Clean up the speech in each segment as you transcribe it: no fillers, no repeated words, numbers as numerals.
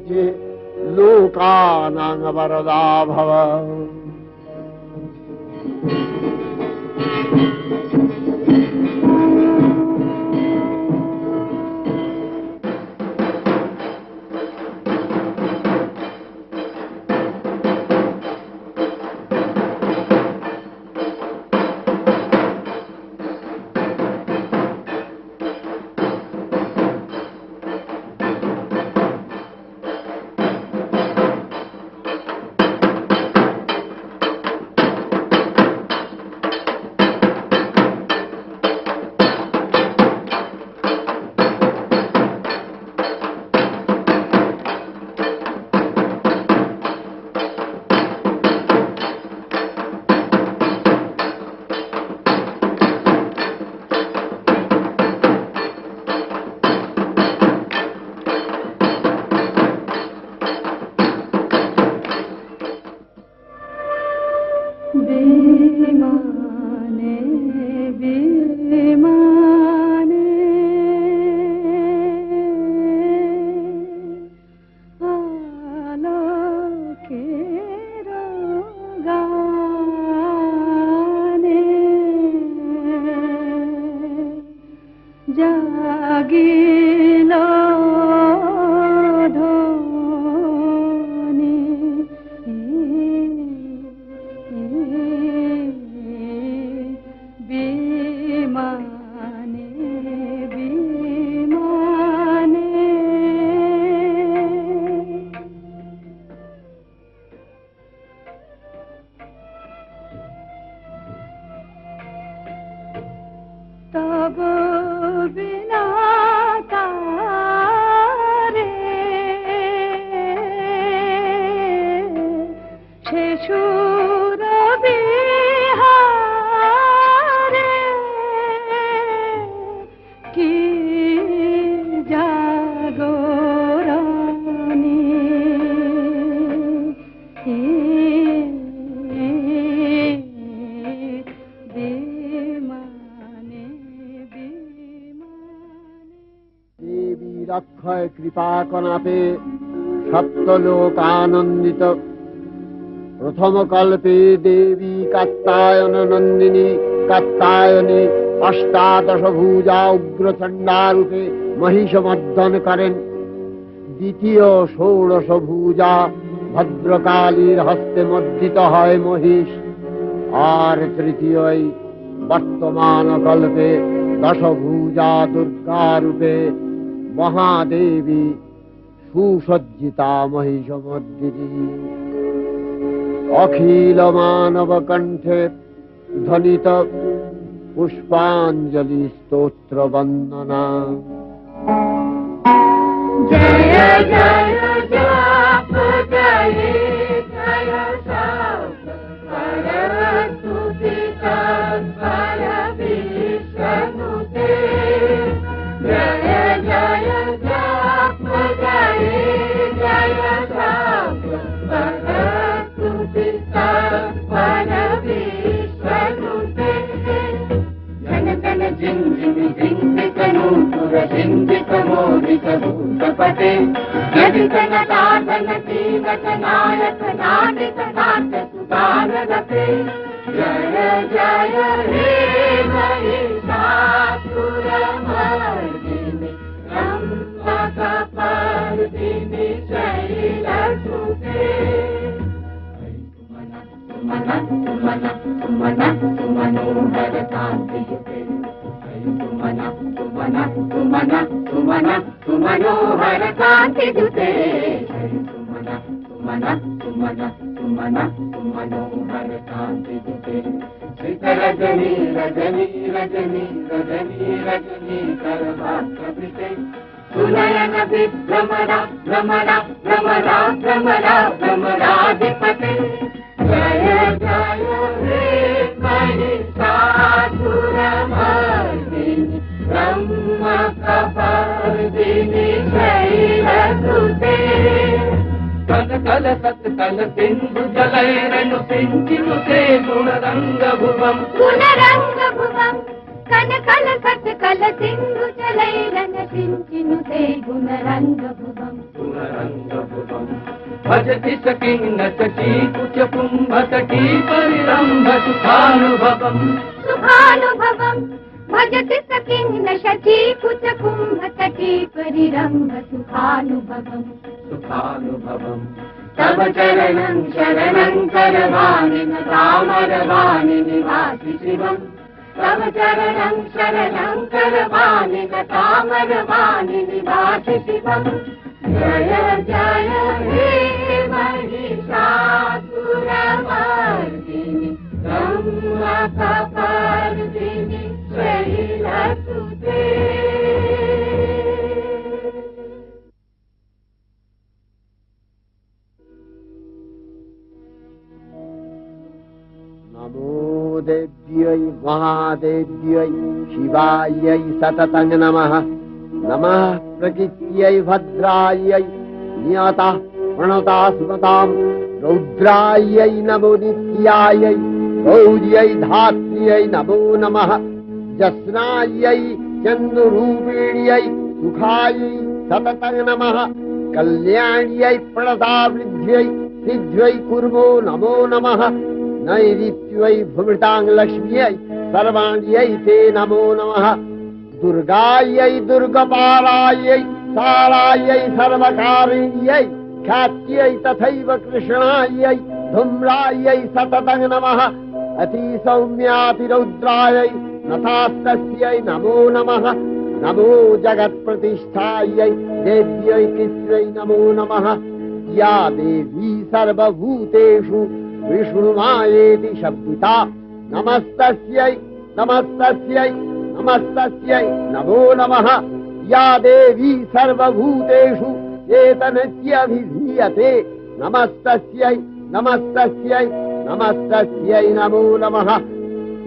पूज्ये लोकानां वरदा भव। অক্ষয় কৃপা কনাপে সপ্তলোক আনন্দিত। প্রথম কল্পে দেবী কাত্যায়ন নন্দিনী কাত্যায়নী অষ্টাদশ ভুজা উগ্রচণ্ডা রূপে মহিষমর্দন করেন। দ্বিতীয় ষোড়শ ভুজা ভদ্রকালীর হস্তে মর্দিত হয় মহিষ। আর তৃতীয় বর্তমান কল্পে দশভুজা দুর্গা রূপে মহাদেবী সুসজ্জিতা মহিষমর্দিনী। অখিল মানব কণ্ঠে ধ্বনিত পুষ্পাঞ্জলি স্তোত্র বন্দনা। জয় জয় জপ জয় জয় সরস্বতী তৎপর বিষ্ণুতে। জয় জয় জপ জয় জয় সরস্বতী তৎপর বিষ্ণুতে। জন জন ঝিং ঝিং ঝিঙ্গিত নূপুর ঝিঙ্গিত মোদিত ভূতপते। यदितन साधन तीनत नायक नाटित नाट्य सुधारते। जय जय हे महिषासुरमर्दिनि ब्रह्मकपर्दिनि शैलसुते। सुमनोहर कान्तियुते। सुमनोहर कान्तियुते। सुमनोहर कान्तियुते। रजनी रजनी रजनी रजनी रजनी करभाकृते। सुनयन विभ्रमरा भ्रमरा भ्रमरा भ्रमरा भ्रमराधिपते। जय जय हे महिषासुरमर्दिनि ब्रह्मकपर्दिनि शैलसुते। कल कल सत्कल सिंधु जलैरनु सिंचिनुते गुणरंग भुवम्। गुणरंग भुवम् कन कल सत्कल सिंधु जलैरनु सिंचिनुते गुणरंग भुवम्। गुणरंग भुवम् भजति सकिन्न तटी कुच कुम्भतटी परिरम्भ सुखानुभवम् सुखानुभवम् भजति सकिन्न शची कुच कुम्भतटी परिरम्भ सुखानुभवम् सुखानुभवम् तव चरणं शरणं करवाणि तामरवाणि निवासि शिवम् तव चरणं शरणं करवाणि तामरवाणि निवासि शिवम् जय जय हे महिषासुरमर्दिनि ब्रह्मकपर्दिनि शैलसुते नमो देव्यै महादेव्यै शिवायै सततं नमः नमः प्रकृत्यै भद्रायै नियतः प्रणता स्मतां रौद्रायै नमो नित्यायै गौर्यै धात्र्यै नमो नमः जस्नायै चन्द्ररूपिण्यै सुखायै सततं नमः कल्याण्यै प्रणतावृद्ध्यै सिद्ध्यै कुर्मो नमो नमः नैऋत्यै भूमृतां लक्ष्म्यै सर्वाण्यै ते नमो नमः दुर्गायै दुर्गपालायै सारायै सर्वकारिण्यै ख्यात्यै तथैव कृष्णायै धूम्रायै सततं नमः अतिसौम्यातिरौद्रायै नथास्तस्यै नमो नमः नमो जगत्प्रतिष्ठायै देव्यै कृत्यै नमो नमः या देवी सर्वभूतेषु विष्णुमायेति शब्दिता नमस्तस्यै नमस्तस्यै नमस्तस्यै नमो नमः या देवी सर्वभूतेषु एतनत्यभिधीयते नमस्तस्यै नमस्तस्यै नमस्तस्यै नमो नमः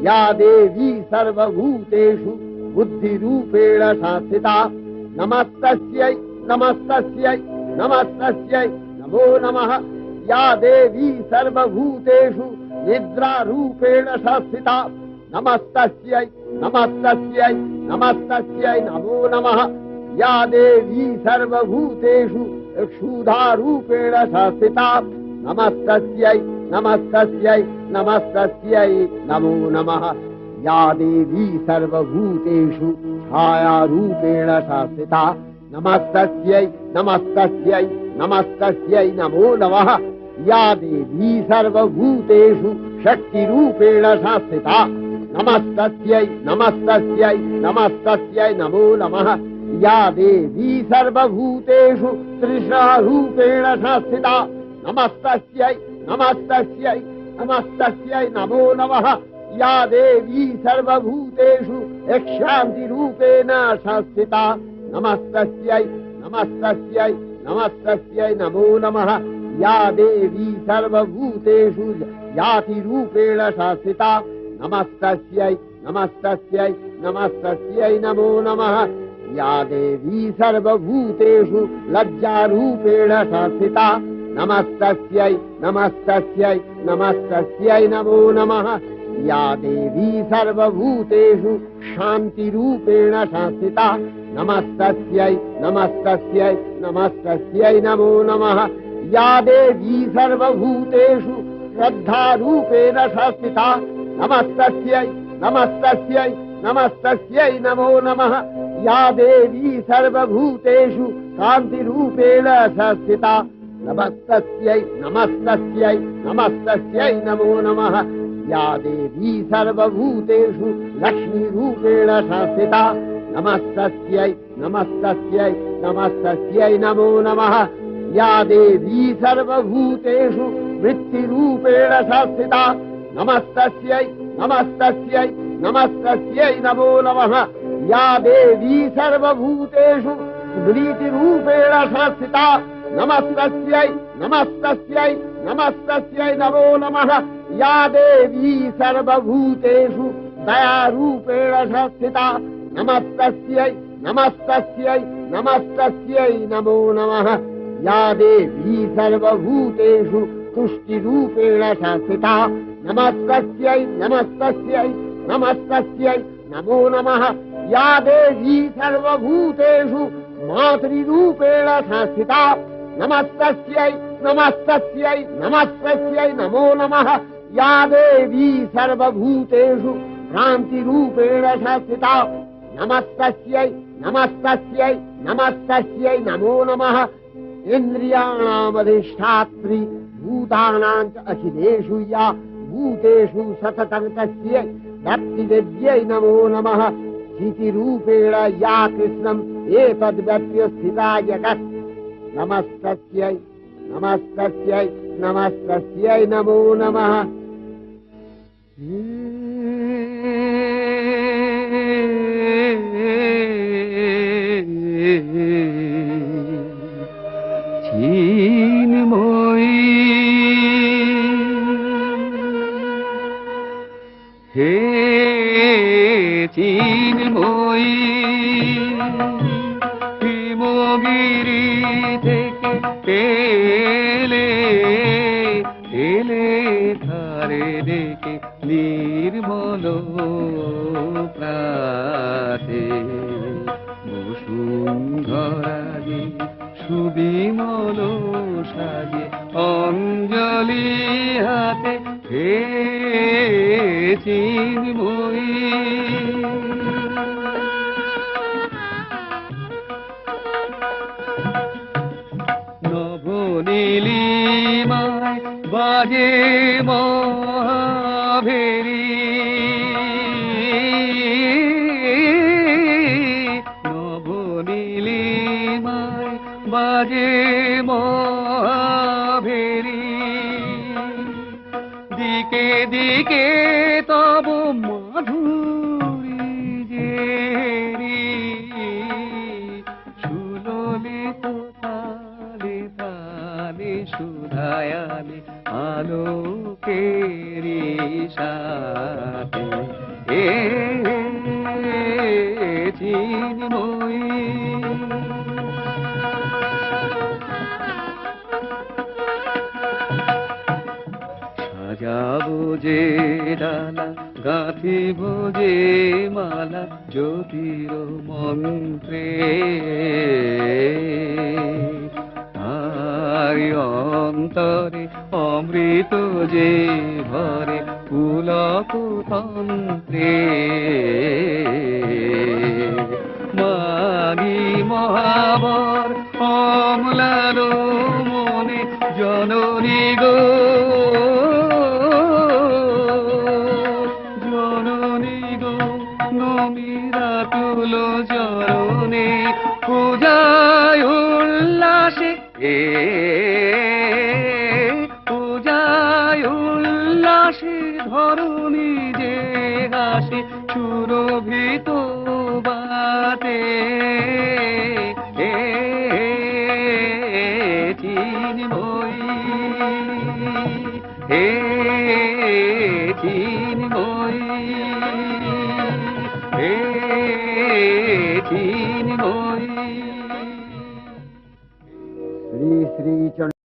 या देवी सर्वभूतेषु बुद्धिरूपेण संस्थिता नमस्तस्यै नमस्तस्यै नमस्तस्यै नमो नमः या देवी सर्वभूतेषु निद्रारूपेण संस्थिता नमस्तस्यै नमस्तस्यै नमस्तस्यै नमो नमः या देवी सर्वभूतेषु क्षुधारूपेण संस्थिता नमस्तस्यै नमस्तस्यै नमस्तस्यै नमो नमः या देवी सर्वभूतेषु छायारूपेण संस्थिता नमस्तस्यै नमस्तस्यै नमस्तस्यै नमो नमः या देवी सर्वभूतेषु शक्तिरूपेण संस्थिता नमस्तस्यै नमस्तस्यै नमस्तस्यै नमो नमः या देवी सर्वभूतेषु तृष्णारूपेण संस्थिता नमस्तस्यै नमस्तस्यै नमस्तस्यै नमो नमः या देवी सर्वभूतेषु शान्तिरूपेण संस्थिता नमस्तस्यै नमस्तस्यै नमस्तस्यै नमो नमः या देवी सर्वभूतेषु जातिरूपेण संस्थिता नमस्तस्यै नमस्तस्यै नमस्तस्यै नमो नमः या देवी सर्वभूतेषु लज्जारूपेण संस्थिता नमस्तस्यै नमस्तस्यै नमस्तस्यै नमो नमः या देवी सर्वभूतेषु शान्तिरूपेण संस्थिता नमस्तस्यै नमस्तस्यै नमस्तस्यै नमो नमः या देवी सर्वभूतेषु श्रद्धारूपेण संस्थिता नमस्तस्यै नमस्तस्यै नमस्तस्यै नमो नमः या देवी सर्वभूतेषु कान्तिरूपेण संस्थिता नमस्तस्यै नमस्तस्यै नमस्तस्यै नमो नमः या देवी सर्वभूतेषु लक्ष्मीरूपेण संस्थिता नमस्तस्यै नमस्तस्यै नमस्तस्यै नमो नमः या देवी सर्वभूतेषु वृत्तिरूपेण संस्थिता नमस्तस्यै नमस्तस्यै नमस्तस्यै नमो नमः या देवी सर्वभूतेषु स्मृतिरूपेण संस्थिता नमस्तस्यै नमस्तस्यै नमस्तस्यै नमो नमः या देवी सर्वभूतेषु दयारूपेण संस्थिता नमस्तस्यै नमस्तस्यै नमस्तस्यै नमो नमः या देवी सर्वभूतेषु तुष्टिरूपेण संस्थिता नमस्तस्यै नमस्तस्यै नमस्तस्यै नमो नमः या देवी सर्वभूतेषु मातृरूपेण संस्थिता नमस्तस्यै नमस्तस्यै नमस्तस्यै नमो नमः या देवी सर्वभूतेषु भ्रान्तिरूपेण संस्थिता नमस्तस्यै नमस्तस्यै नमस्तस्यै नमो नमः इन्द्रियाणामधिष्ठात्री भूतानां च अखिलेषु या भूतेषु सततं तस्यै भक्तिदेव्यै नमो नमः स्थितिरूपेण या कृष्णम् एतद्व्यप्य स्थिता जगत् नमस्तस्यै नमस्तस्यै नमस्तस्यै नमो नमः চিন্ময়ী হে চিন্ময়ী হিমগিরি থেকে এলে ধারে ডেকে নির্মল প্রাতে বসুন্ধরাগে সুবিমল সাজে অঞ্জলি হাতে হে চিন্ময়ী নবনীলিমায় বাজে মহাভেরি নবনীলিমায় বাজে মহাভেরি দিকে দিকে তব মাধুরী জেরি সুললিত তালে তালে সুধায়ালে আলোকেরি সাথে এ চিন্ময়ী সাজাবো যে ডালা গাঁথিব যে মালা জ্যোতির মন্ত্রে তাই অন্তরে অমৃত যে ভরে পুলক তন্ত্রে মাগি মহাবর অম্লান মনে জননী গো জননী গো নমিরা তুল চরণে পূজায় উল্লাসে পূজায় উল্লাসে ধরণী যে হাসে সুরভিত বাতে চিন্ময়ী হে চিন্ময়ী